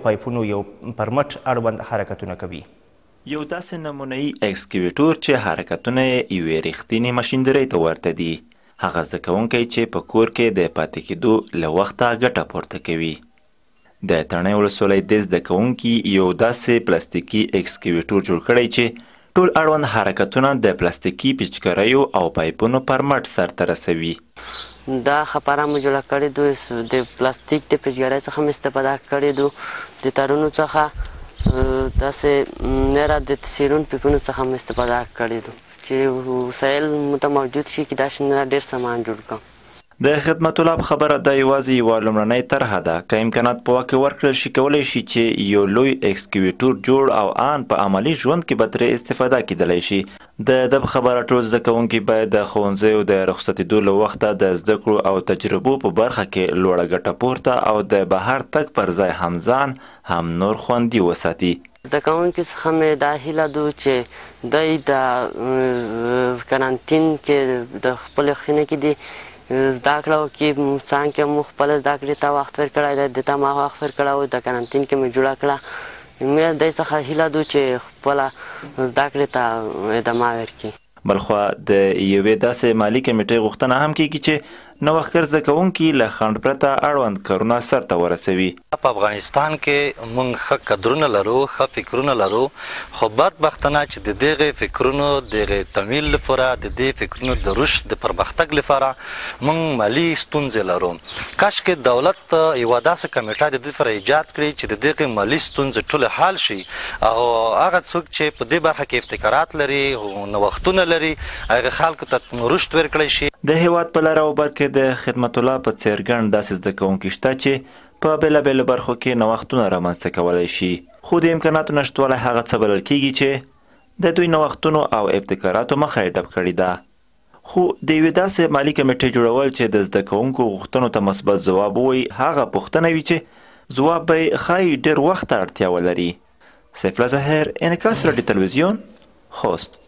پایپونو یو پرمټ اړوند حرکتونه کوي. یو داسې نمونه‌ایي اکسکیویټور چې حرکتونه یې یوې رښتینې ماشیندرۍ ته ورته دي. هغه زده کوونکی چې په کور کې د پاتې کېدو له وخته ګټه پورته کوي. د تڼۍ ولسوالۍ د زده کوونکي یو داسې پلاستیکي اکسکیویټور جوړ کړی چې ټول اړوند حرکتونه د پلاستیکي پیچکاریو او پایپونو پر مټ سرته رسوي. دا خپره مو جوړه کړې دو د پلاستیک د پیچکارۍ څخه مو استفاده کړې دو د تارونو څخه داسې نره د سیرون پیپونو څخه مو استفاده کړې دو چې وسایل مو ته موجود شي چې داسې نه ډېر سامان جوړ کړم. د خدمت الله په خبره دا یوازې یوه لومړنۍ طرحه ده. که امکانات په واک کې ورکړل شي کولی شي چې یو لوی اکسکیویټور جوړ او ان په عملي ژوند کې به ترې استفاده کیدلی شي. د ده په خبره ټول زده کوونکي باید د ښوونځیو د رخصتېدو له وخته د زده کړو او تجربو په برخه کې لوړه ګټه پورته او د بهر تګ پر ځای هم ځان هم نور خوندي وساتي. زده کوونکي څخه مې دا هیله ده چې دوی د کرانتین کې د خپلې خینې کې دي زده کړه وکړي. څنګه مو خپله زده کړې ته وخت ورکړی دی ده ته ما وخت ورکړی و د کرانتین کې مې جوړه کړه. مې دوی څخه هیله ده چې خپله زده کړې ته ادامه ورکړي. بلخوا د یوې داسې مالي کمیټې غوښتنه هم کیږي چې نوښتګر زده کوونکي له خنډ پرته اړوند کارونه سرته ورسوي. په افغانستان کې موږ ښه کدرونه لرو، ښه فکرونه لرو، خو بدبختانه چې د دغې فکرونو دغې تمویل لپاره د دې فکرونو د رشد د پرمختګ لپاره موږ مالي ستونزې لرو. کاشکې دولت یوه داسې کمیټه د دې لپاره ایجاد کړي چې د دغې مالي ستونزې ټولې حل شي او هغه څوک چې په دې برخه کې ابتکارات لري او نوښتونه لري هغه خلکو ته رشد ورکړی شي. د هیواد په لر او بر کې د خدمت الله په څېر ګڼ داسې زده کوونکي شته چې په بېلابېلو برخو کې نوښتونه رامنځته کولی شي. خو د امکاناتو نشتوالی هغه څه بلل کیږي چې د دوی نوښتونو او ابتکاراتو مخه یې ډب کړې ده. خو د یوې داسې مالي کمیټې جوړول چې د زده کوونکو غوښتنو ته مثبت ځواب ووایي هغه پوښتنه وي چې ځواب به یې ښایي ډېر وخت ته اړتیا ولري. سیف الله ظاهر، انعکاس راډیو تلویزیون، خوست.